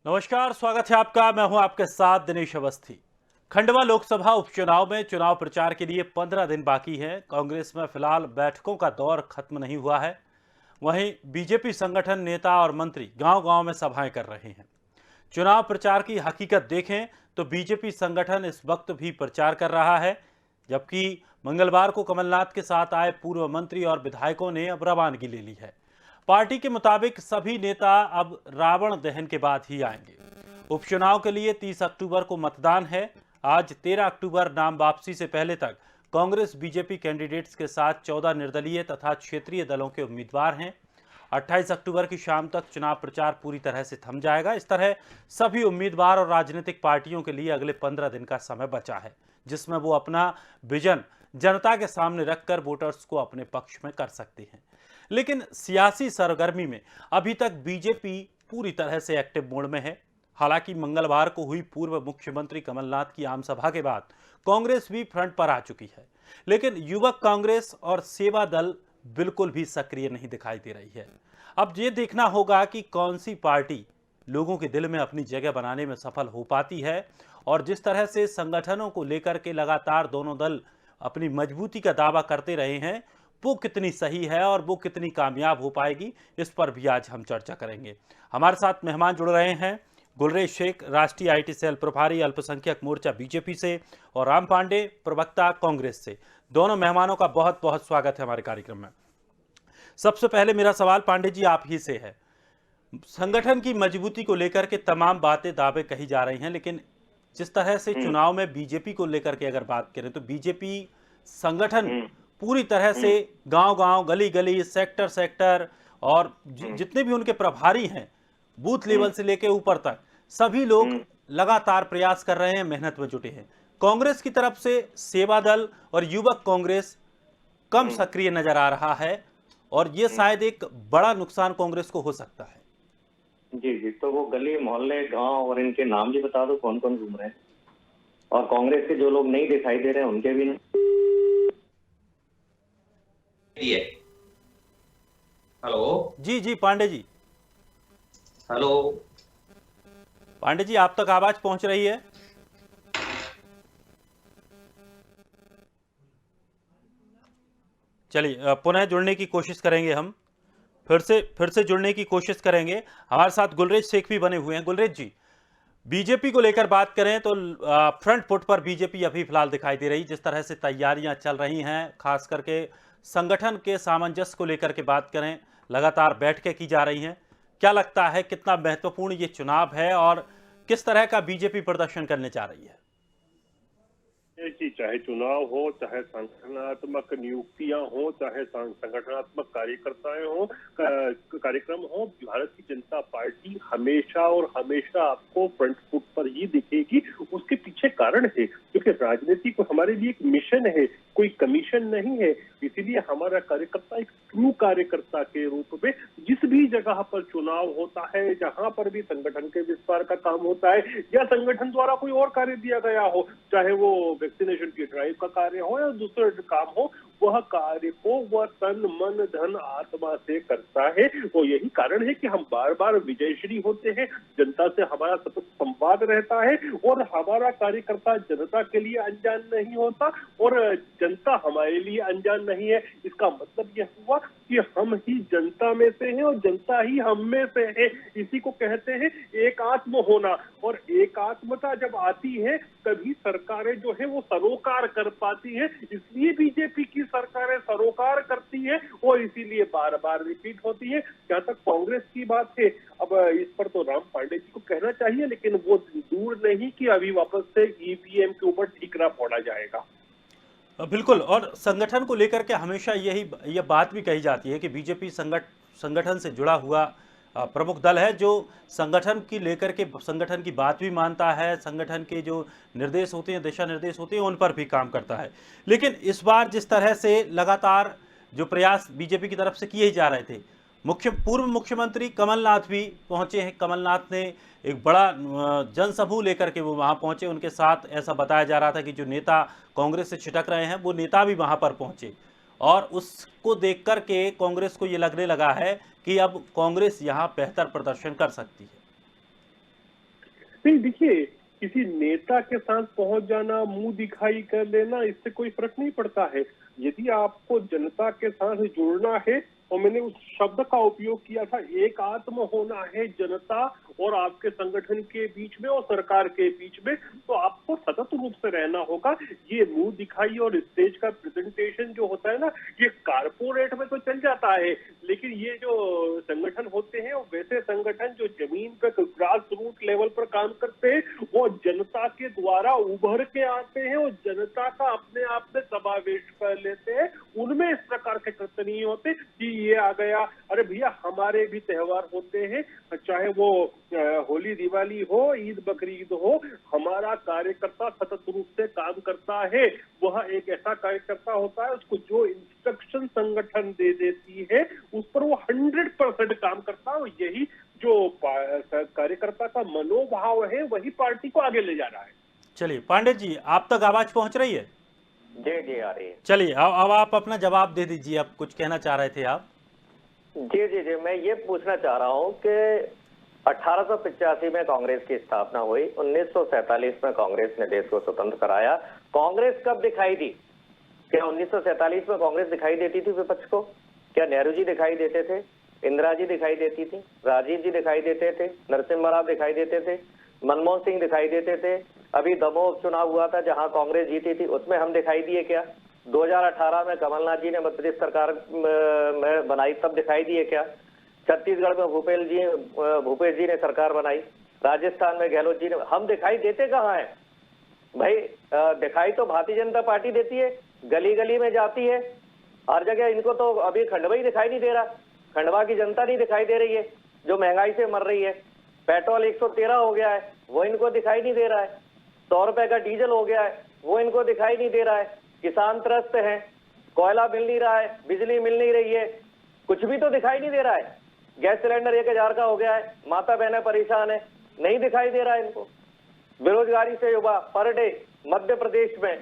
नमस्कार, स्वागत है आपका। मैं हूं आपके साथ दिनेश अवस्थी। खंडवा लोकसभा उपचुनाव में चुनाव प्रचार के लिए 15 दिन बाकी हैं। कांग्रेस में फिलहाल बैठकों का दौर खत्म नहीं हुआ है। वहीं बीजेपी संगठन नेता और मंत्री गांव-गांव में सभाएं कर रहे हैं। चुनाव प्रचार की हकीकत देखें तो बीजेपी संगठन इस वक्त भी प्रचार कर रहा है, जबकि मंगलवार को कमलनाथ के साथ आए पूर्व मंत्री और विधायकों ने अब रवानगी ले ली है। पार्टी के मुताबिक सभी नेता अब रावण दहन के बाद ही आएंगे। उपचुनाव के लिए 30 अक्टूबर को मतदान है। आज 13 अक्टूबर नाम वापसी से पहले तक कांग्रेस बीजेपी कैंडिडेट्स के साथ 14 निर्दलीय तथा क्षेत्रीय दलों के उम्मीदवार हैं। 28 अक्टूबर की शाम तक चुनाव प्रचार पूरी तरह से थम जाएगा। इस तरह सभी उम्मीदवार और राजनीतिक पार्टियों के लिए अगले 15 दिन का समय बचा है, जिसमें वो अपना विजन जनता के सामने रखकर वोटर्स को अपने पक्ष में कर सकते हैं। लेकिन सियासी सरगर्मी में अभी तक बीजेपी पूरी तरह से एक्टिव मोड में है। हालांकि मंगलवार को हुई पूर्व मुख्यमंत्री कमलनाथ की आम सभा के बाद कांग्रेस भी फ्रंट पर आ चुकी है, लेकिन युवक कांग्रेस और सेवा दल बिल्कुल भी सक्रिय नहीं दिखाई दे रही है। अब ये देखना होगा कि कौन सी पार्टी लोगों के दिल में अपनी जगह बनाने में सफल हो पाती है, और जिस तरह से संगठनों को लेकर के लगातार दोनों दल अपनी मजबूती का दावा करते रहे हैं, वो कितनी सही है और वो कितनी कामयाब हो पाएगी, इस पर भी आज हम चर्चा करेंगे। हमारे साथ मेहमान जुड़ रहे हैं गुलरेज शेख, राष्ट्रीय आईटी सेल प्रभारी अल्पसंख्यक मोर्चा बीजेपी से, और राम पांडे, प्रवक्ता कांग्रेस से। दोनों मेहमानों का बहुत बहुत स्वागत है हमारे कार्यक्रम में। सबसे पहले मेरा सवाल पांडे जी आप ही से है। संगठन की मजबूती को लेकर के तमाम बातें दावे कही जा रही हैं, लेकिन जिस तरह से हुँ, चुनाव में बीजेपी को लेकर के अगर बात करें तो बीजेपी संगठन हुँ, पूरी तरह हुँ, से गांव-गांव, गली-गली, सेक्टर-सेक्टर और हुँ, जितने भी उनके प्रभारी हैं, बूथ हुँ, लेवल से लेके ऊपर तक, सभी लोग हुँ, लगातार प्रयास कर रहे हैं, मेहनत में जुटे हैं। कांग्रेस की तरफ से सेवा दल और युवक कांग्रेस कम हुँ, सक्रिय नजर आ रहा है, और ये हुँ। शायद एक बड़ा नुकसान कांग्रेस को हो सकता है। जी, जी। तो वो गली, मोहल्ले, गाँव और इनके नाम भी बता दो कौन-कौन घूम रहे हैं? और कांग्रेस के जो लोग नहीं दिखाई दे रहे हैं उनके भी है। हेलो। जी जी पांडे जी। हेलो। पांडे जी आप तक आवाज पहुंच रही है? चलिए पुनः जुड़ने की कोशिश करेंगे हम। फिर से जुड़ने की कोशिश करेंगे। हमारे साथ गुलरेज शेख भी बने हुए हैं। गुलरेज जी, बीजेपी को लेकर बात करें तो फ्रंट फुट पर बीजेपी अभी फिलहाल दिखाई दे रही। जिस तरह से तैयारियां चल रही हैं, खास करके संगठन के सामंजस्य को लेकर के बात करें, लगातार बैठकें की जा रही हैं। क्या लगता है कितना महत्वपूर्ण ये चुनाव है और किस तरह का बीजेपी प्रदर्शन करने जा रही है? जी, चाहे चुनाव हो, चाहे संगठनात्मक नियुक्तियां हो, चाहे संगठनात्मक कार्यकर्ताएं हो, कार्यक्रम हो, भारत की जनता पार्टी हमेशा और हमेशा आपको फ्रंट फुट पर ही दिखेगी। उसके पीछे कारण है क्योंकि राजनीति को हमारे लिए एक मिशन है, कोई कमीशन नहीं है। इसीलिए हमारा कार्यकर्ता एक ट्रू कार्यकर्ता के रूप में जिस भी जगह पर चुनाव होता है, जहां पर भी संगठन के विस्तार का काम होता है या संगठन द्वारा कोई और कार्य दिया गया हो, चाहे वो वैक्सीनेशन की ड्राइव का कार्य हो या दूसरे काम हो, वह कार्य को वह तन मन धन आत्मा से करता है। तो यही कारण है कि हम बार बार विजयश्री होते हैं, जनता से हमारा सतत संवाद रहता है और हमारा कार्यकर्ता जनता के लिए अनजान नहीं होता और जनता हमारे लिए अनजान नहीं है। इसका मतलब यह हुआ कि हम ही जनता में से हैं और जनता ही हम में से है। इसी को कहते हैं एकात्म होना, और एकात्मता जब आती है तभी सरकारें जो है वो सरोकार कर पाती है। इसलिए बीजेपी की सरकारें सरोकार करती है और इसीलिए बार बार रिपीट होती है। जहां तक कांग्रेस की बात है, अब इस पर तो राम पांडे जी को कहना चाहिए, लेकिन वो दूर नहीं कि अभी वापस से ईवीएम के ऊपर ठीकरा फोड़ा जाएगा। बिल्कुल, और संगठन को लेकर के हमेशा यह बात भी कही जाती है कि बीजेपी संगठन से जुड़ा हुआ प्रमुख दल है, जो संगठन की लेकर के संगठन की बात भी मानता है, संगठन के जो निर्देश होते हैं, दिशा निर्देश होते हैं, उन पर भी काम करता है। लेकिन इस बार जिस तरह से लगातार जो प्रयास बीजेपी की तरफ से किए जा रहे थे, पूर्व मुख्यमंत्री कमलनाथ भी पहुंचे हैं। कमलनाथ ने एक बड़ा जनसमूह लेकर के वो वहां पहुंचे। उनके साथ ऐसा बताया जा रहा था कि जो नेता कांग्रेस से छिटक रहे हैं, वो नेता भी वहां पर पहुंचे, और उसको देख कर के कांग्रेस को ये लगने लगा है कि अब कांग्रेस यहां बेहतर प्रदर्शन कर सकती है। नहीं, देखिए किसी नेता के साथ पहुंच जाना, मुंह दिखाई कर लेना, इससे कोई फर्क नहीं पड़ता है। यदि आपको जनता के साथ जुड़ना है, और मैंने उस शब्द का उपयोग किया था, एक आत्म होना है जनता और आपके संगठन के बीच में और सरकार के बीच में, तो आपको सतत रूप से रहना होगा। ये मुंह दिखाई और स्टेज का प्रेजेंटेशन जो होता है ना, ये कारपोरेट में तो चल जाता है, लेकिन ये जो संगठन होते हैं, वैसे संगठन जो जमीन पे ग्रास रूट लेवल पर काम करते हैं, वो जनता के द्वारा उभर के आते हैं और जनता का अपने आप में समावेश कर लेते हैं, उनमें इस प्रकार के कृत्य नहीं होते कि ये आ गया। अरे भैया, हमारे भी त्योहार होते हैं, चाहे वो होली दिवाली हो, ईद बकरीद हो, हमारा कार्यकर्ता सतत रूप से काम करता है। वह एक ऐसा कार्यकर्ता होता है, उसको जो इंस्ट्रक्शन संगठन दे देती है उस पर वो 100% काम करता है, और यही जो कार्यकर्ता का मनोभाव है वही पार्टी को आगे ले जा रहा है। चलिए पांडे जी, आप तक आवाज पहुंच रही है? जी आ रही है। चलिए अब आप अपना जवाब दे दीजिए, अब कुछ कहना चाह रहे थे आप। जी, मैं ये पूछना चाह रहा हूँ कि 1885 में कांग्रेस की स्थापना हुई, 1947 में कांग्रेस ने देश को स्वतंत्र कराया। कांग्रेस कब दिखाई दी? क्या 1947 में कांग्रेस दिखाई देती थी विपक्ष को? क्या नेहरू जी दिखाई देते थे? इंदिरा जी दिखाई देती थी? राजीव जी दिखाई देते थे? नरसिम्हा राव दिखाई देते थे? मनमोहन सिंह दिखाई देते थे? अभी दमोह उपचुनाव हुआ था जहां कांग्रेस जीती थी, उसमें हम दिखाई दिए क्या? 2018 में कमलनाथ जी ने मध्य प्रदेश सरकार में बनाई, तब दिखाई दिए क्या? छत्तीसगढ़ में भूपेश जी ने सरकार बनाई, राजस्थान में गहलोत जी ने, हम दिखाई देते कहाँ हैं भाई? दिखाई तो भारतीय जनता पार्टी देती है, गली गली में जाती है हर जगह। इनको तो अभी खंडवा ही दिखाई नहीं दे रहा, खंडवा की जनता नहीं दिखाई दे रही है जो महंगाई से मर रही है। पेट्रोल 113 हो गया है, वो इनको दिखाई नहीं दे रहा है। 100 रुपए का डीजल हो गया है, वो इनको दिखाई नहीं दे रहा है। किसान त्रस्त हैं, कोयला मिल नहीं रहा है, बिजली मिल नहीं रही है, कुछ भी तो दिखाई नहीं दे रहा है। गैस सिलेंडर 1000 का हो गया है, माता बहनें परेशान है, नहीं दिखाई दे रहा है इनको। बेरोजगारी से युवा पर डे मध्य प्रदेश में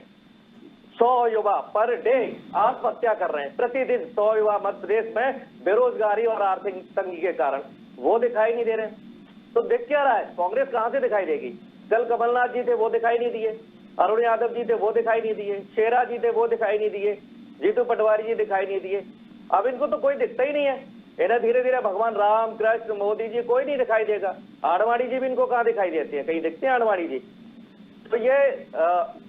100 युवा पर डे आत्महत्या कर रहे हैं, प्रतिदिन 100 युवा मध्य प्रदेश में बेरोजगारी और आर्थिक तंगी के कारण, वो दिखाई नहीं दे रहे। तो दिख क्या रहा है? कांग्रेस कहां से दिखाई देगी? कल कमलनाथ जी थे, वो दिखाई नहीं दिए। अरुण यादव जी थे, वो दिखाई नहीं दिए। शेरा जी थे, वो दिखाई नहीं दिए। जीतू पटवारी जी दिखाई नहीं दिए। अब इनको तो कोई दिखता ही नहीं है। इन्हें धीरे धीरे भगवान राम, कृष्ण, मोदी जी कोई नहीं दिखाई देगा। आडवाणी जी भी इनको कहाँ दिखाई देते हैं? कहीं दिखते हैं आडवाणी जी? तो ये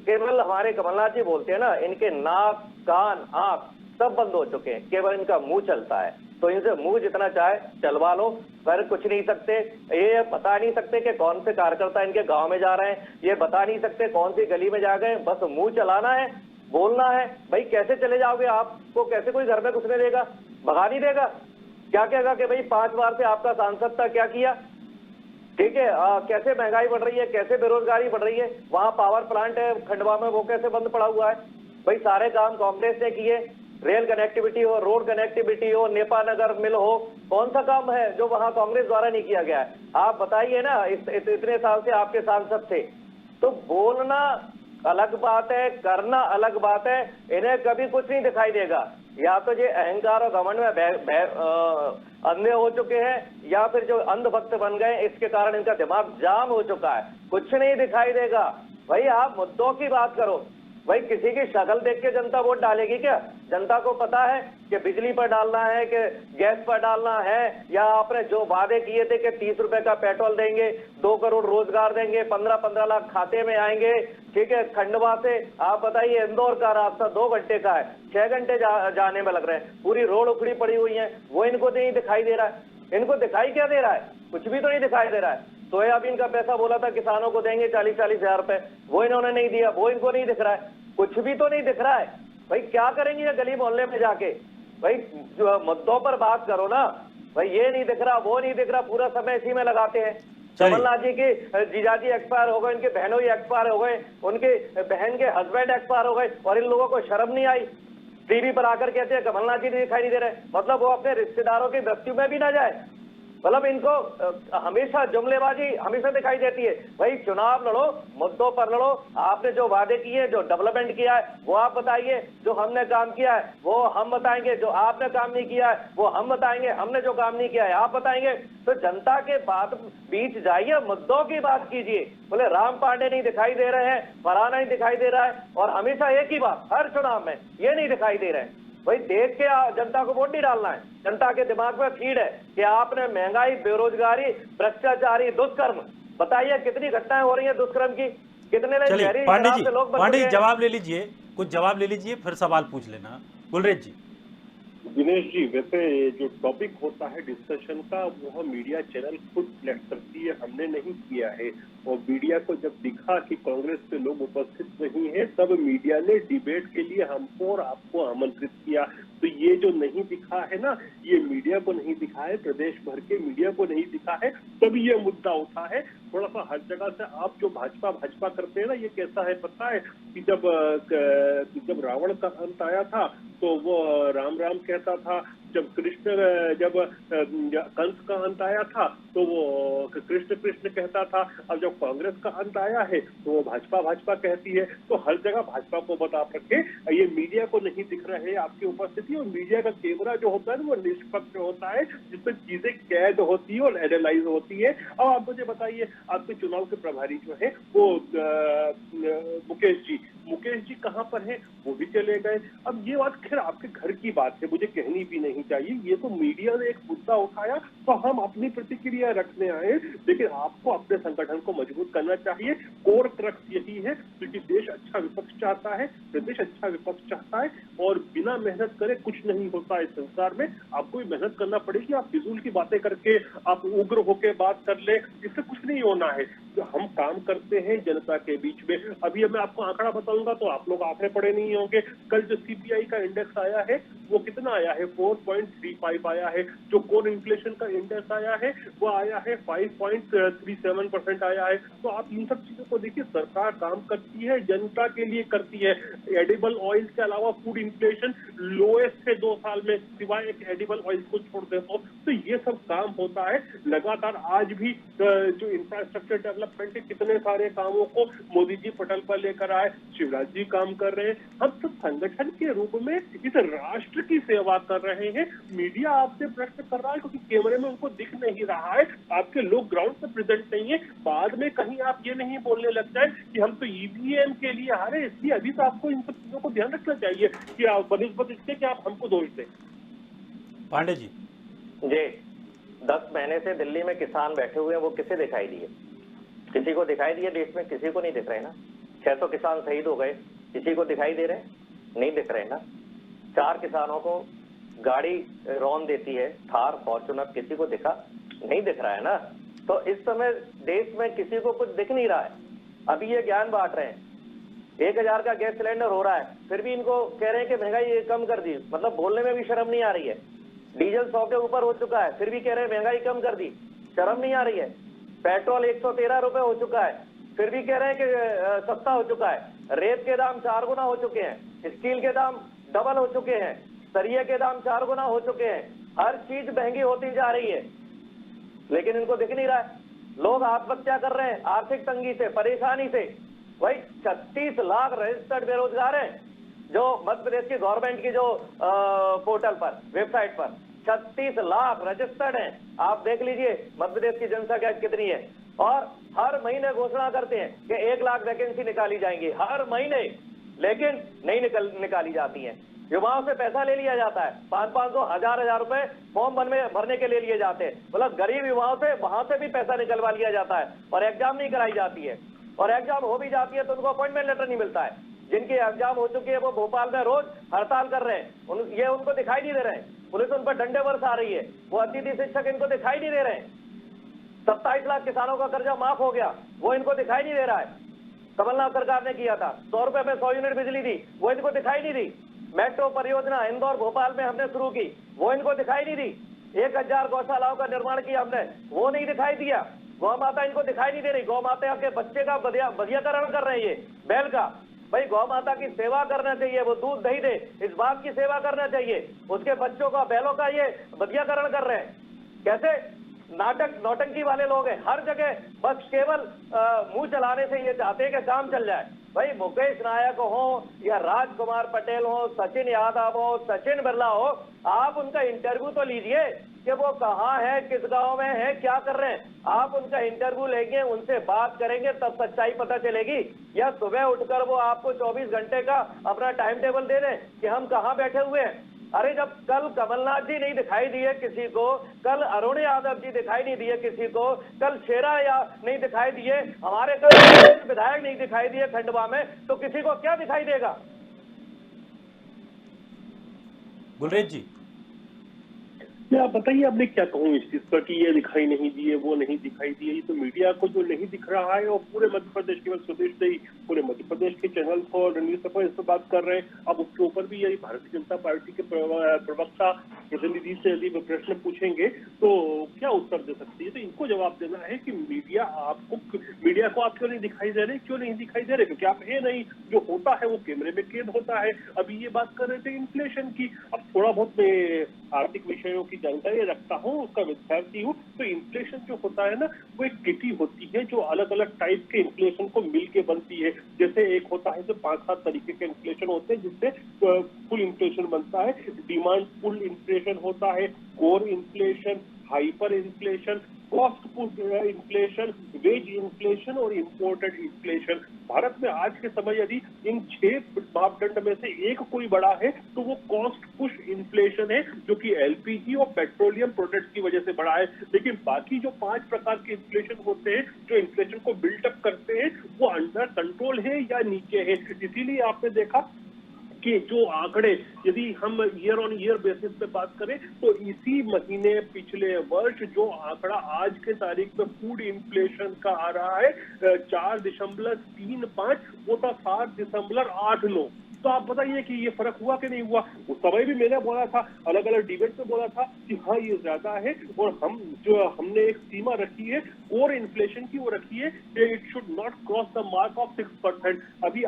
केवल हमारे कमलनाथ जी बोलते हैं ना, इनके नाक, कान, आंख सब बंद हो चुके हैं, केवल इनका मुंह चलता है। तो इनसे मुंह जितना चाहे चलवा लो, पर कुछ नहीं सकते। ये बता नहीं सकते कि कौन से कार्यकर्ता इनके गांव में जा रहे हैं, ये बता नहीं सकते कौन सी गली में जा गए। बस मुंह चलाना है, बोलना है। भाई कैसे चले जाओगे? आपको कैसे कोई घर में घुसने देगा? भगा नहीं देगा? क्या कहेगा कि भाई 5 बार से आपका सांसद था, क्या किया? ठीक है, कैसे महंगाई बढ़ रही है, कैसे बेरोजगारी बढ़ रही है। वहां पावर प्लांट है खंडवा में, वो कैसे बंद पड़ा हुआ है? भाई सारे काम कांग्रेस ने किए। रेल कनेक्टिविटी हो, रोड कनेक्टिविटी हो, नेपा नगर मिल हो, कौन सा काम है जो वहां कांग्रेस द्वारा नहीं किया गया है? आप बताइए ना, इतने साल से आपके सांसद थे। तो बोलना अलग बात है, करना अलग बात है। इन्हें कभी कुछ नहीं दिखाई देगा। या तो ये अहंकार और घमंड में अंधे हो चुके हैं, या फिर जो अंधभक्त बन गए, इसके कारण इनका दिमाग जाम हो चुका है। कुछ नहीं दिखाई देगा। भाई आप मुद्दों की बात करो। भाई किसी की शक्ल देख के जनता वोट डालेगी क्या? जनता को पता है कि बिजली पर डालना है कि गैस पर डालना है, या आपने जो वादे किए थे कि 30 रुपए का पेट्रोल देंगे, 2 करोड़ रोजगार देंगे, 15-15 लाख खाते में आएंगे। ठीक है, खंडवा से आप बताइए, इंदौर का रास्ता 2 घंटे का है, 6 घंटे जाने में लग रहे हैं। पूरी रोड उखड़ी पड़ी हुई है, वो इनको नहीं दिखाई दे रहा है। इनको दिखाई क्या दे रहा है? कुछ भी तो नहीं दिखाई दे रहा है। सोयाबीन का पैसा बोला था किसानों को देंगे 40-40 हजार रुपए, वो इन्होंने नहीं दिया, वो इनको नहीं दिख रहा है। कुछ भी तो नहीं दिख रहा है। भाई क्या करेंगे ये गली मोहल्ले में जाके? भाई जो मुद्दों पर बात करो ना। भाई ये नहीं दिख रहा, वो नहीं दिख रहा, पूरा समय इसी में लगाते हैं। कमलनाथ जी की जीजाजी एक्सपायर हो गए, इनके बहनों ही एक्सपायर हो गए, उनके बहन के हस्बैंड एक्सपायर हो गए, और इन लोगों को शर्म नहीं आई। टीवी पर आकर कहते हैं कमलनाथ जी दिखाई नहीं दे रहे। मतलब वो अपने रिश्तेदारों की मृत्यु में भी ना जाए, मतलब इनको हमेशा जुमलेबाजी हमेशा दिखाई देती है। भाई चुनाव लड़ो, मुद्दों पर लड़ो, आपने जो वादे किए, जो डेवलपमेंट किया है वो आप बताइए, जो हमने काम किया है वो हम बताएंगे, जो आपने काम नहीं किया है वो हम बताएंगे, हमने जो काम नहीं किया है आप बताएंगे। तो जनता के बात बीच जाइए, मुद्दों की बात कीजिए। बोले राम पांडे नहीं दिखाई दे रहे हैं, फलाना नहीं दिखाई दे रहा है, और हमेशा एक ही बात हर चुनाव में ये नहीं दिखाई दे रहे हैं। भाई देख के जनता को वोट नहीं डालना है। जनता के दिमाग में फीड है कि आपने महंगाई, बेरोजगारी, भ्रष्टाचारी, दुष्कर्म, बताइए कितनी घटनाएं हो रही हैं दुष्कर्म की, कितने लोग चलिए जहरीली पांडे शराब जी, से लोग बच पांडे चुके जी हैं। जवाब ले लीजिए, कुछ जवाब ले लीजिए, फिर सवाल पूछ लेना। गुलरेज जी। दिनेश जी, वैसे जो टॉपिक होता है डिस्कशन का वो मीडिया चैनल खुद सिलेक्ट करती है, हमने नहीं किया है। और मीडिया को जब दिखा कि कांग्रेस के लोग उपस्थित नहीं है, तब मीडिया ने डिबेट के लिए हमको और आपको आमंत्रित किया। तो ये जो नहीं दिखा है ना, ये मीडिया को नहीं दिखा है, प्रदेश भर के मीडिया को नहीं दिखा है, तभी ये मुद्दा उठा है। थोड़ा सा हर जगह से आप जो भाजपा भाजपा करते हैं ना, ये कैसा है पता है कि जब रावण का अंत आया था तो वो राम राम कहता था, जब कंस का अंत आया था तो वो कृष्ण कृष्ण कहता था, अब जब कांग्रेस का अंत आया है तो वो भाजपा भाजपा कहती है। तो हर जगह भाजपा को बता रखे, ये मीडिया को नहीं दिख रहे आपकी उपस्थिति। और मीडिया का कैमरा जो होता है वो निष्पक्ष होता है, जिसमें चीजें कैद होती है और एनालाइज होती है। अब आप मुझे बताइए, आपके चुनाव के प्रभारी जो है वो मुकेश जी कहाँ पर है? वो भी चले गए। अब ये बात खैर आपके घर की बात है, मुझे कहनी भी नहीं चाहिए। ये तो मीडिया ने एक मुद्दा उठाया तो हम अपनी प्रतिक्रिया रखने आए, लेकिन आपको अपने संगठन को मजबूत करना चाहिए। कोर क्रक्स यही है, क्योंकि देश अच्छा विपक्ष चाहता है, प्रदेश अच्छा विपक्ष चाहता है, और बिना मेहनत करे कुछ नहीं होता इस संसार में। आपको भी मेहनत करना पड़ेगी। आप फिजूल की बातें करके आप उग्र होकर बात कर ले, इससे कुछ नहीं होना है। तो हम काम करते हैं जनता के बीच में। अभी मैं आपको आंकड़ा बताऊंगा तो आप लोग आंकड़े पढ़े नहीं होंगे। कल जो सीपीआई का इंडेक्स आया है वो कितना आया है? 4.35 आया है। जो कोर इन्फ्लेशन का इंडेक्स आया है वो आया है 5.37% आया है। तो आप इन सब चीजों को देखिए, सरकार काम करती है, जनता के लिए करती है। एडिबल ऑयल के अलावा फूड इन्फ्लेशन लोएस्ट है 2 साल में, सिवाय एक एडिबल ऑयल को छोड़ देता हूँ। तो ये सब काम होता है लगातार। आज भी जो इंफ्रास्ट्रक्चर डेवलपमेंट के कितने सारे कामों को मोदी जी पटल पर लेकर आए, शिवराज जी काम कर रहे हैं। हम सब संगठन के रूप में इस राष्ट्र की सेवा कर रहे हैं। मीडिया आपसे प्रश्न कर रहा है क्योंकि कैमरे में उनको दिख नहीं रहा है, आपके लोग ग्राउंड पे प्रेजेंट नहीं है। बाद में कहीं आप ये नहीं बोलने लग जाए कि हम तो ईवीएम के लिए हारे। इसलिए अभी तो आपको इन सब चीजों को ध्यान रखना चाहिए कि आप बनिस्बत इसके कि आप हमको दोष दें। पांडे जी। 10 महीने से दिल्ली में किसान बैठे हुए हैं, वो किसे दिखाई दिए? किसी को दिखाई दिए देश में? किसी को नहीं दिख रहे ना। 600 किसान शहीद हो गए, किसी को दिखाई दे रहे? नहीं दिख रहे ना। 4 किसानों को गाड़ी रौन देती है थार फॉर्च्यूनर, किसी को दिखा? नहीं दिख रहा है ना। तो इस समय देश में किसी को कुछ दिख नहीं रहा है। अभी ये ज्ञान बांट रहे हैं, 1000 का गैस सिलेंडर हो रहा है, फिर भी इनको कह रहे हैं कि महंगाई कम कर दी। मतलब बोलने में भी शर्म नहीं आ रही है। डीजल 100 के ऊपर हो चुका है, फिर भी कह रहे हैं महंगाई कम कर दी। शर्म नहीं आ रही है। पेट्रोल 113 रुपए हो चुका है, फिर भी कह रहे हैं कि सस्ता हो चुका है। रेत के दाम 4 गुना हो चुके हैं, स्टील के दाम डबल हो चुके हैं, सरिये के दाम 4 गुना हो चुके हैं। हर चीज महंगी होती जा रही है, लेकिन इनको दिख नहीं रहा है। लोग आत्महत्या कर रहे हैं आर्थिक तंगी से, परेशानी से। भाई 36 लाख रजिस्टर्ड बेरोजगार हैं, जो मध्य प्रदेश की गवर्नमेंट की जो पोर्टल पर, वेबसाइट पर 36 लाख रजिस्टर्ड हैं। आप देख लीजिए मध्य प्रदेश की जनसंख्या कितनी है। और हर महीने घोषणा करते हैं कि 1 लाख वैकेंसी निकाली जाएंगी हर महीने, लेकिन नहीं निकाली जाती है। युवाओं से पैसा ले लिया जाता है, 500 हजार रुपए फॉर्म भरने के ले लिए जाते हैं। मतलब गरीब युवाओं से वहां से भी पैसा निकलवा लिया जाता है, और एग्जाम नहीं कराई जाती है। और एग्जाम हो भी जाती है तो उनको अपॉइंटमेंट लेटर नहीं मिलता है। जिनकी एग्जाम हो चुकी है वो भोपाल में रोज हड़ताल कर रहे हैं, ये उनको दिखाई नहीं दे रहे हैं। पुलिस उन पर डंडे बरस आ रही है। वो अतिथि शिक्षक इनको दिखाई नहीं दे रहे हैं। 27 लाख किसानों का कर्जा माफ हो गया, वो इनको दिखाई नहीं दे रहा है। कमलनाथ सरकार ने किया था, 100 रुपए में 100 यूनिट बिजली दी, वो इनको दिखाई नहीं दी। मेट्रो परियोजना इंदौर भोपाल में हमने शुरू की, वो इनको दिखाई नहीं दी। 1000 गौशालाओं का निर्माण किया हमने, वो नहीं दिखाई दिया। गौ माता इनको दिखाई नहीं दे रही। गौ माता के बच्चे का बधियाकरण कर रहे हैं, ये बैल का। भाई गौ माता की सेवा करना चाहिए, वो दूध दही दे, इस बात की सेवा करना चाहिए। उसके बच्चों का, बैलों का ये बधियाकरण कर रहे हैं। कैसे? नाटक नौटंकी वाले लोग हैं हर जगह, बस केवल मुंह चलाने से ये चाहते हैं कि काम चल जाए। भाई मुकेश नायक हो या राजकुमार पटेल हो, सचिन यादव हो, सचिन बिरला हो, आप उनका इंटरव्यू तो लीजिए कि वो कहाँ है, किस गांव में है, क्या कर रहे हैं। आप उनका इंटरव्यू लेंगे, उनसे बात करेंगे, तब सच्चाई पता चलेगी। या सुबह उठकर वो आपको 24 घंटे का अपना टाइम टेबल दे दें कि हम कहाँ बैठे हुए हैं। अरे जब कल कमलनाथ जी नहीं दिखाई दिए किसी को, कल अरुण यादव जी दिखाई नहीं दिए किसी को, कल शेरा या नहीं दिखाई दिए, हमारे कल विधायक नहीं दिखाई दिए खंडवा में, तो किसी को क्या दिखाई देगा। गुलरेज जी, आप बताइए, अब मैं क्या कहूँ इस चीज पर कि ये दिखाई नहीं दिए, वो नहीं दिखाई दिए। ये तो मीडिया को जो नहीं दिख रहा है, और पूरे मध्य प्रदेश, केवल स्वदेश नहीं, पूरे मध्य प्रदेश के चैनल और न्यूज पेपर इस पर बात कर रहे हैं। अब उसके ऊपर भी यदि भारतीय जनता पार्टी के प्रवक्ता प्रतिनिधि से यदि प्रश्न पूछेंगे तो क्या उत्तर दे सकती है। तो इनको जवाब देना है कि मीडिया को आप क्यों नहीं दिखाई दे रहे, क्यों नहीं दिखाई दे रहे, क्योंकि आप है नहीं, जो होता है वो कैमरे में कैद होता है। अभी ये बात कर रहे थे इन्फ्लेशन की। अब थोड़ा बहुत मैं आर्थिक विषयों की जानकारी रखता हूँ, उसका विद्यार्थी हूँ। तो इन्फ्लेशन जो होता है ना, वो एक किटी होती है जो अलग अलग टाइप के इन्फ्लेशन को मिलके बनती है। जैसे एक होता है तो 5-7 तरीके के इन्फ्लेशन होते हैं, जिससे फुल इन्फ्लेशन बनता है। डिमांड पुल इन्फ्लेशन होता है, core inflation, hyper inflation, cost push inflation, wage inflation और इम्पोर्टेड इन्फ्लेशन। भारत में आज के समय यदि इन 6 मापदंड में से एक कोई बड़ा है तो वो कॉस्ट पुश इन्फ्लेशन है, जो कि एलपीजी और पेट्रोलियम प्रोडक्ट्स की वजह से बढ़ा है। लेकिन बाकी जो 5 प्रकार के इन्फ्लेशन होते हैं, जो इन्फ्लेशन को बिल्डअप करते हैं, वो अंडर कंट्रोल है या नीचे है। इसीलिए आपने देखा कि जो आंकड़े, यदि हम ईयर ऑन ईयर बेसिस पे बात करें, तो इसी महीने पिछले वर्ष जो आंकड़ा आज के तारीख में फूड इन्फ्लेशन का आ रहा है 4.35, वो था 7.89। तो आप बताइए कि ये फर्क हुआ कि नहीं हुआ। उस समय भी मैंने बोला था, अलग अलग डिबेट में बोला था कि हाँ ये ज्यादा है, और हमने एक सीमा रखी है कोर इन्फ्लेशन की, वो रखी है it should not cross the mark of 6%। अभी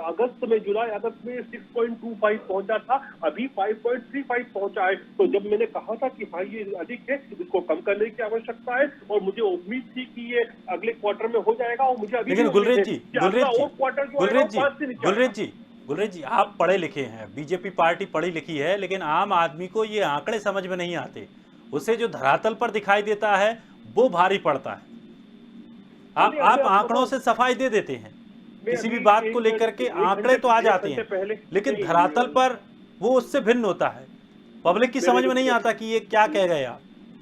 जुलाई अगस्त में 6.25 पहुंचा था, अभी 5.35 पहुंचा है। तो जब मैंने कहा था कि हाँ ये अधिक है, इसको कम करने की आवश्यकता है, और मुझे उम्मीद थी कि ये अगले क्वार्टर में हो जाएगा, और मुझे अभी गुलरेज जी, आप पढ़े लिखे हैं, बीजेपी पार्टी पढ़ी लिखी है, लेकिन आम आदमी को ये आंकड़े समझ में नहीं आते। उसे जो धरातल पर दिखाई देता है वो भारी पड़ता है। आप आंकड़ों से सफाई दे देते हैं, किसी भी बात को लेकर के आंकड़े तो आ जाते हैं, लेकिन धरातल पर वो उससे भिन्न होता है। पब्लिक की समझ में नहीं आता कि ये क्या कह गए आप।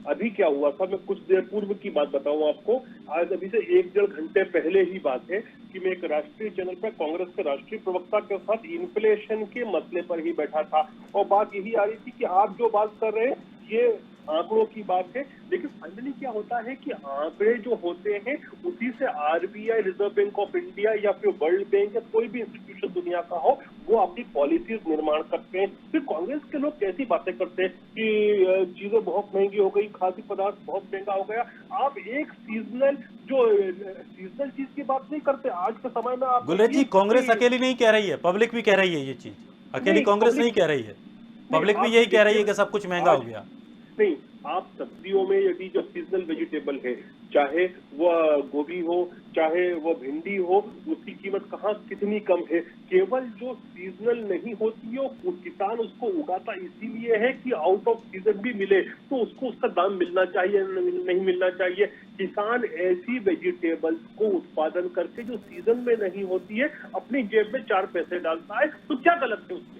अभी क्या हुआ था, मैं कुछ देर पूर्व की बात बताऊं आपको। आज अभी से 1-1.5 घंटे पहले ही बात है कि मैं एक राष्ट्रीय चैनल पर कांग्रेस के राष्ट्रीय प्रवक्ता के साथ इन्फ्लेशन के मसले पर ही बैठा था, और बात यही आ रही थी कि आप जो बात कर रहे हैं ये आंकड़ों की बात है, लेकिन फाइनली क्या होता है कि आंकड़े जो होते हैं उसी से RBI, reserve bank of India या फिर वर्ल्ड बैंक या कोई भी इंस्टीट्यूशन दुनिया का हो, वो अपनी पॉलिसीज निर्माण करते हैं। फिर कांग्रेस के लोग कैसी बातें करते हैं कि चीजें बहुत महंगी हो गई, खाद्य पदार्थ बहुत महंगा हो गया। आप एक सीजनल चीज की बात नहीं करते। आज के समय में आप गुलरेज जी, कांग्रेस अकेली नहीं कह रही है, पब्लिक भी कह रही है ये चीज। अकेली कांग्रेस नहीं कह रही है, पब्लिक भी यही कह रही है कि सब कुछ महंगा हो गया। नहीं, आप सब्जियों में यदि जो सीजनल वेजिटेबल है, चाहे वह गोभी हो, चाहे वह भिंडी हो, उसकी कीमत कहाँ कितनी कम है। केवल जो सीजनल नहीं होती है, वो किसान उसको उगाता इसीलिए है कि आउट ऑफ सीजन भी मिले, तो उसको उसका दाम मिलना चाहिए, नहीं मिलना चाहिए। किसान ऐसी वेजिटेबल्स को उत्पादन करके जो सीजन में नहीं होती है, अपनी जेब में 4 पैसे डालता है, तो क्या गलत है उसमें।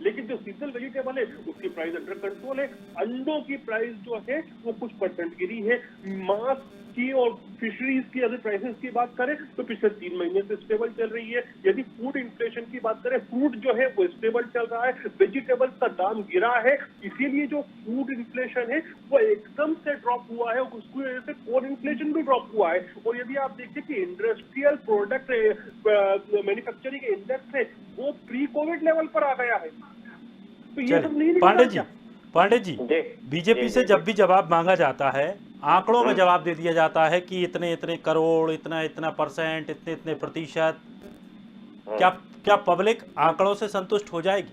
लेकिन जो सीजनल वेजिटेबल है उसकी प्राइस अंडर कंट्रोल है। अंडों की प्राइस जो है वो कुछ परसेंट गिरी है। मांस की और फिशरीज की अगर प्राइसेस की बात करें तो पिछले 3 महीने से स्टेबल चल रही है। यदि फूड इन्फ्लेशन की बात करें, फ्रूट जो है वो स्टेबल चल रहा है, वेजिटेबल्स का दाम गिरा है। इसीलिए जो फूड इन्फ्लेशन है वो एकदम से ड्रॉप हुआ है, उसकी वजह से कोर इन्फ्लेशन भी ड्रॉप हुआ है। और यदि आप देखिए कि इंडस्ट्रियल प्रोडक्ट मैन्युफैक्चरिंग इंडेक्स है वो प्री कोविड लेवल पर आ गया है। तो ये सब नहीं। पांडे जी, बीजेपी से जब भी जवाब मांगा जाता है, आंकड़ों में जवाब दे दिया जाता है कि इतने इतने करोड़, इतना इतना परसेंट, इतने इतने प्रतिशत। क्या पब्लिक आंकड़ों से संतुष्ट हो जाएगी?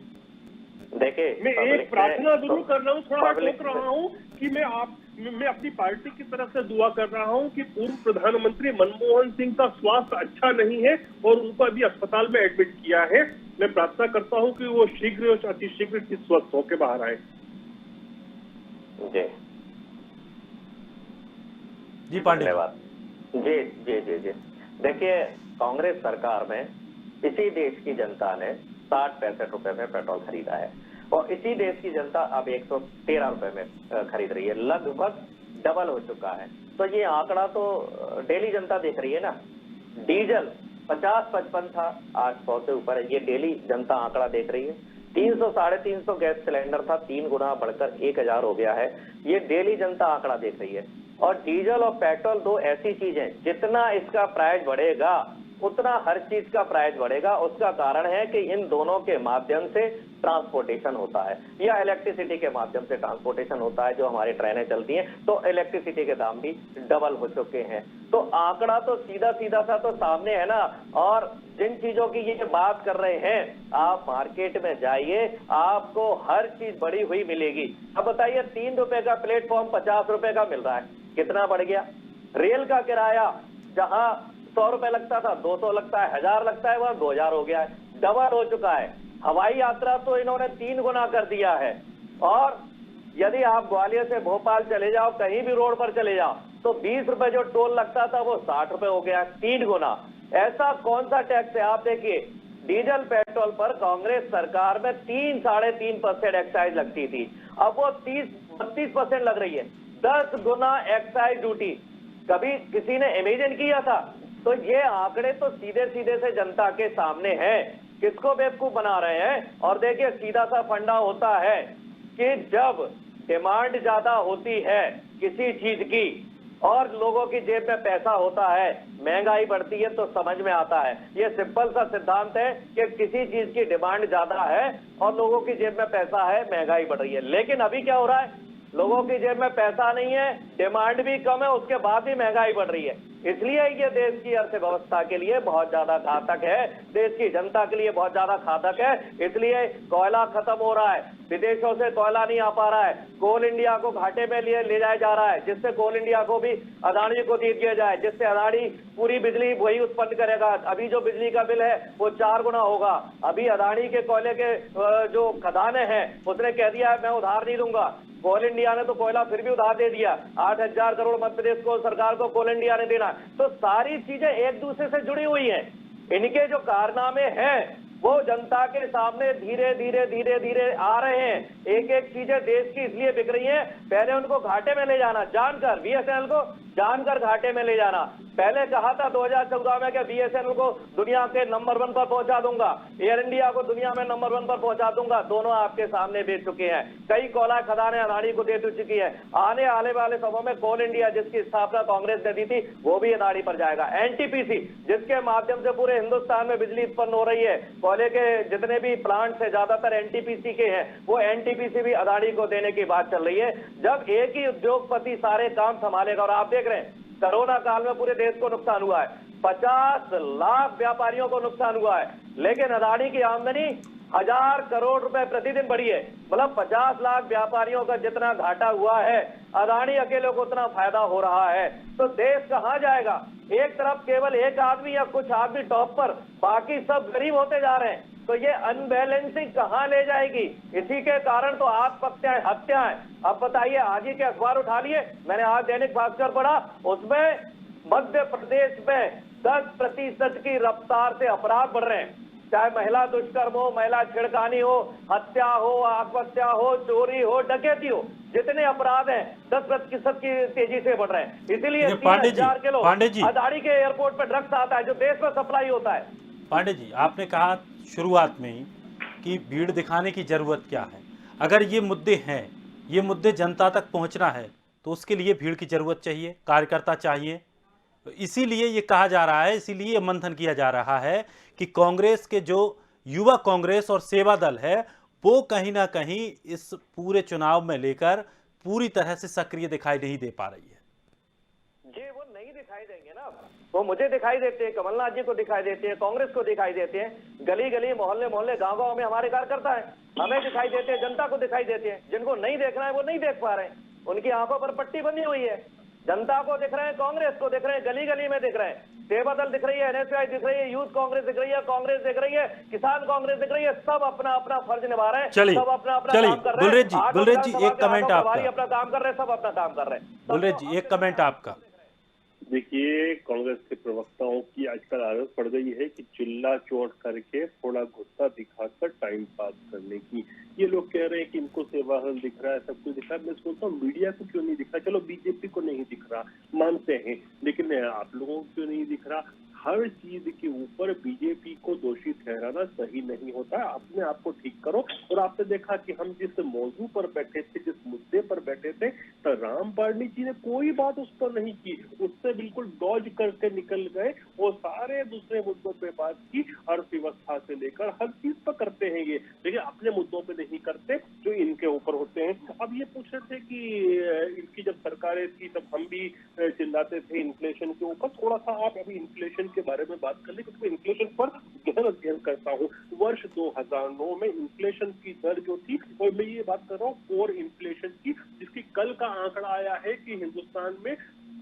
देखिए, मैं एक प्रार्थना जरूर कर रहा हूँ, थोड़ा रोक रहा हूँ कि मैं मैं अपनी पार्टी की तरफ से दुआ कर रहा हूं कि पूर्व प्रधानमंत्री मनमोहन सिंह का स्वास्थ्य अच्छा नहीं है और उनको अभी अस्पताल में एडमिट किया है। मैं प्रार्थना करता हूं कि वो शीघ्र और अतिशीघ्र स्वस्थ होकर बाहर आए। जी जी पांडे, धन्यवाद। जी जी जी जी देखिए, कांग्रेस सरकार में इसी देश की जनता ने 60-65 रुपए में पेट्रोल खरीदा है और इसी देश की जनता अब 113 रुपए में खरीद रही है, लगभग डबल हो चुका है। तो ये आंकड़ा तो डेली जनता देख रही है ना। डीजल 50-55 था, आज 100 से ऊपर है, ये डेली जनता आंकड़ा देख रही है। 300-350 गैस सिलेंडर था, 3 गुना बढ़कर 1000 हो गया है, ये डेली जनता आंकड़ा देख रही है। और डीजल और पेट्रोल दो ऐसी चीजें, जितना इसका प्राइस बढ़ेगा उतना हर चीज का प्राइस बढ़ेगा। उसका कारण है कि इन दोनों के माध्यम से ट्रांसपोर्टेशन होता है या इलेक्ट्रिसिटी के माध्यम से ट्रांसपोर्टेशन होता है। जो हमारी ट्रेनें चलती हैं तो इलेक्ट्रिसिटी के दाम भी डबल हो चुके हैं। तो आंकड़ा तो सीधा सीधा सा तो सामने है ना। और जिन चीजों की ये बात कर रहे हैं, आप मार्केट में जाइए, आपको हर चीज बढ़ी हुई मिलेगी। अब बताइए, 3 रुपए का प्लेटफॉर्म 50 रुपए का मिल रहा है, कितना बढ़ गया। रेल का किराया जहां 100 रुपए लगता था, 200 लगता है, 1000 लगता है, वहां 2000 हो गया है, डबल हो चुका है। हवाई यात्रा तो इन्होंने 3 गुना कर दिया है। और यदि आप ग्वालियर से भोपाल चले जाओ, कहीं भी रोड पर चले जाओ, तो 20 रुपए जो टोल लगता था वो 60 रुपए हो गया है, 3 गुना। ऐसा कौन सा टैक्स है? आप देखिए, डीजल पेट्रोल पर कांग्रेस सरकार में 3-3.5% एक्साइज लगती थी, अब वो 30-32% लग रही है, 10 गुना एक्साइज ड्यूटी। कभी किसी ने इमेजिन किया था? तो ये आंकड़े तो सीधे सीधे से जनता के सामने हैं। किसको बेवकूफ बना रहे हैं? और देखिए, सीधा सा फंडा होता है कि जब डिमांड ज्यादा होती है किसी चीज की और लोगों की जेब में पैसा होता है, महंगाई बढ़ती है, तो समझ में आता है। ये सिंपल सा सिद्धांत है कि किसी चीज की डिमांड ज्यादा है और लोगों की जेब में पैसा है, महंगाई बढ़ रही है। लेकिन अभी क्या हो रहा है? लोगों की जेब में पैसा नहीं है, डिमांड भी कम है, उसके बाद भी महंगाई बढ़ रही है। इसलिए ये देश की अर्थव्यवस्था के लिए बहुत ज्यादा घातक है, देश की जनता के लिए बहुत ज्यादा घातक है। इसलिए कोयला खत्म हो रहा है, विदेशों से कोयला नहीं आ पा रहा है, कोल इंडिया को घाटे में ले जाया जा रहा है, जिससे कोल इंडिया को भी अदानी को दे दिया जाए, जिससे अदानी पूरी बिजली वही उत्पन्न करेगा। अभी जो बिजली का बिल है वो 4 गुना होगा। अभी अदानी के कोयले के जो खदाने हैं, उसने कह दिया है मैं उधार नहीं दूंगा। कोल इंडिया ने तो कोयला फिर भी उधार दे दिया, 8000 करोड़ मध्य प्रदेश को सरकार को कोल इंडिया ने देना। तो सारी चीजें एक दूसरे से जुड़ी हुई हैं। इनके जो कारनामे हैं वो जनता के सामने धीरे धीरे धीरे धीरे आ रहे हैं। एक एक चीजें देश की इसलिए बिक रही हैं, पहले उनको घाटे में ले जाना, जानकर बीएसएनएल को जानकर घाटे में ले जाना। पहले कहा था 2014 में कि बीएसएनएल को दुनिया के नंबर 1 पर पहुंचा दूंगा, एयर इंडिया को दुनिया में नंबर 1 पर पहुंचा दूंगा। दोनों आपके सामने बेच चुके हैं। कई कोयला खदानें अदानी को दे चुकी है। आने वाले समय में कोल इंडिया, जिसकी स्थापना कांग्रेस ने दी थी, वो भी अदानी पर जाएगा। एनटीपीसी, जिसके माध्यम से पूरे हिंदुस्तान में बिजली उत्पन्न हो रही है, कोयले के जितने भी प्लांट है ज्यादातर एनटीपीसी के हैं, वो एनटीपीसी भी अदानी को देने की बात चल रही है। जब एक ही उद्योगपति सारे काम संभालेगा, और आप देख रहे हैं कोरोना काल में पूरे देश को नुकसान हुआ है, 50 लाख व्यापारियों को नुकसान हुआ है, लेकिन अदानी की आमदनी 1000 करोड़ रुपए प्रतिदिन बढ़ी है। मतलब 50 लाख व्यापारियों का जितना घाटा हुआ है, अदानी अकेले को उतना फायदा हो रहा है। तो देश कहां जाएगा? एक तरफ केवल एक आदमी या कुछ आदमी टॉप पर, बाकी सब गरीब होते जा रहे हैं। तो ये अनबैलेंसिंग कहां ले जाएगी? इसी के कारण तो आत्महत्याएं, हत्याएं। अब बताइए, आज ही के अखबार उठा लिए, मैंने आज दैनिक भास्कर पढ़ा, उसमें मध्य प्रदेश में 10% की रफ्तार से अपराध बढ़ रहे हैं। चाहे महिला दुष्कर्म हो, महिला छेड़खानी हो, हत्या हो, आत्महत्या हो, चोरी हो, डकैती हो, जितने अपराध हैं 10% की तेजी से बढ़ रहे हैं। इसीलिए 3000 किलो अदानी के एयरपोर्ट पर ड्रग्स आता है, जो देश में सप्लाई होता है। पांडे जी, आपने कहा शुरुआत में ही कि भीड़ दिखाने की जरूरत क्या है। अगर ये मुद्दे हैं, ये मुद्दे जनता तक पहुंचना है, तो उसके लिए भीड़ की जरूरत चाहिए, कार्यकर्ता चाहिए। इसीलिए ये कहा जा रहा है, इसीलिए मंथन किया जा रहा है कि कांग्रेस के जो युवा कांग्रेस और सेवा दल है, वो कहीं ना कहीं इस पूरे चुनाव में लेकर पूरी तरह से सक्रिय दिखाई नहीं दे पा रही है। जी, वो नहीं दिखाई देंगे ना। वो मुझे दिखाई देते हैं, कमलनाथ जी को दिखाई देते हैं, कांग्रेस को दिखाई देते हैं, गली गली, मोहल्ले मोहल्ले, गांव में हमारे कार्यकर्ता है, हमें दिखाई देते हैं, जनता को दिखाई देते हैं। जिनको नहीं देखना है वो नहीं देख पा रहे हैं। उनकी आंखों पर पट्टी बंधी हुई है। जनता को दिख रहे हैं, कांग्रेस को दिख रहे हैं, गली गली में दिख रहे हैं। सेवा दल दिख रही है, एनएसयूआई दिख रही है, यूथ कांग्रेस दिख रही है, कांग्रेस दिख रही है, किसान कांग्रेस दिख रही है। सब अपना अपना फर्ज निभा रहे हैं, चलिए, सब अपना अपना चलिए, काम कर रहे हैं। गुलरेज जी, एक कमेंट आपका। अपना काम कर रहे हैं, सब अपना काम कर रहे हैं। गुलरेज जी, एक कमेंट आपका। देखिए, कांग्रेस के प्रवक्ताओं की आजकल आदत पड़ गई है कि चिल्ला चोट करके थोड़ा गुस्सा दिखाकर टाइम पास करने की। ये लोग कह रहे हैं कि इनको सेवादल दिख रहा है, सब कुछ दिख रहा है। मैं सोचता हूँ मीडिया को क्यों नहीं दिख रहा? चलो बीजेपी को नहीं दिख रहा, मानते हैं, लेकिन आप लोगों को क्यों नहीं दिख रहा? हर चीज के ऊपर बीजेपी को दोषी ठहराना सही नहीं होता। अपने आप को ठीक करो। और आपने देखा कि हम जिस मौजू पर बैठे थे, जिस मुद्दे पर बैठे थे, तो राम पारनी जी ने कोई बात उस पर नहीं की, उससे बिल्कुल डॉज करके निकल गए। वो सारे दूसरे मुद्दों पे बात की, अर्थव्यवस्था से लेकर हर चीज पर करते हैं ये, लेकिन अपने मुद्दों पे नहीं करते जो इनके ऊपर होते हैं। अब ये पूछ रहे थे कि इनकी जब सरकारें थी तब हम भी चिल्लाते थे इन्फ्लेशन के ऊपर। थोड़ा सा आप अभी इन्फ्लेशन के बारे में बात कर ले, क्योंकि इन्फ्लेशन पर गहन अध्ययन करता हूँ। वर्ष 2009 में इन्फ्लेशन की दर जो थी, और मैं ये बात कर रहा हूँ कोर इन्फ्लेशन की, जिसकी कल का आंकड़ा आया है कि हिंदुस्तान में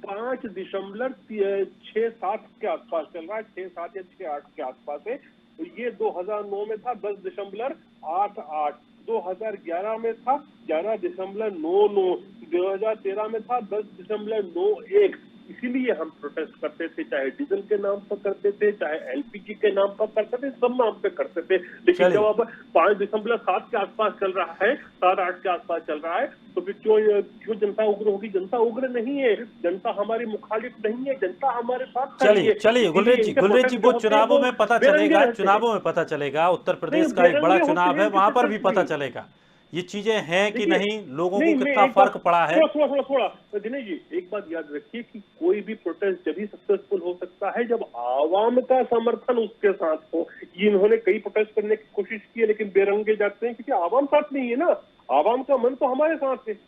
5.67 के आसपास चल रहा है, 6.7 या 6.8 के आसपास है। तो ये 2009 में था 10.88, 2011 में था 11.99, 2013 में था 10.91। इसीलिए हम प्रोटेस्ट करते थे, चाहे डीजल के नाम पर करते थे, चाहे एलपीजी के नाम पर करते थे, सब नाम पे करते थे। लेकिन जब अब 5.7 के आसपास चल रहा है, 7-8 के आसपास चल रहा है, तो फिर क्यों जनता उग्र होगी? जनता उग्र नहीं है, जनता हमारी मुखालिफ नहीं है, जनता हमारे साथ खड़ी है। चलिए गुलरेज जी, वो चुनावों में पता चलेगा, चुनावों में पता चलेगा। उत्तर प्रदेश का एक बड़ा चुनाव है, वहां पर भी पता चलेगा ये चीजें हैं कि नहीं, लोगों को कितना फर्क पड़ा है। थोड़ा दिनेश जी, एक बात याद रखिए कि कोई भी प्रोटेस्ट जब ही सक्सेसफुल हो सकता है जब आवाम का समर्थन उसके साथ हो। ये इन्होंने कई प्रोटेस्ट करने की कोशिश की है, लेकिन बेरंगे जाते हैं क्योंकि आवाम साथ नहीं है ना। आवाम का मन तो हमारे साथ है।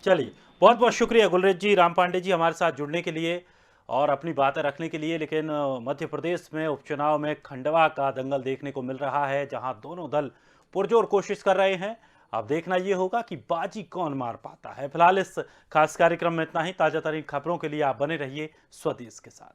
चलिए, बहुत बहुत शुक्रिया गुलरेज जी, राम पांडे जी, हमारे साथ जुड़ने के लिए और अपनी बातें रखने के लिए। लेकिन मध्य प्रदेश में उपचुनाव में खंडवा का दंगल देखने को मिल रहा है, जहां दोनों दल पुरजोर कोशिश कर रहे हैं। अब देखना यह होगा कि बाजी कौन मार पाता है। फिलहाल इस खास कार्यक्रम में इतना ही। ताजा तरीन खबरों के लिए आप बने रहिए स्वदेश के साथ।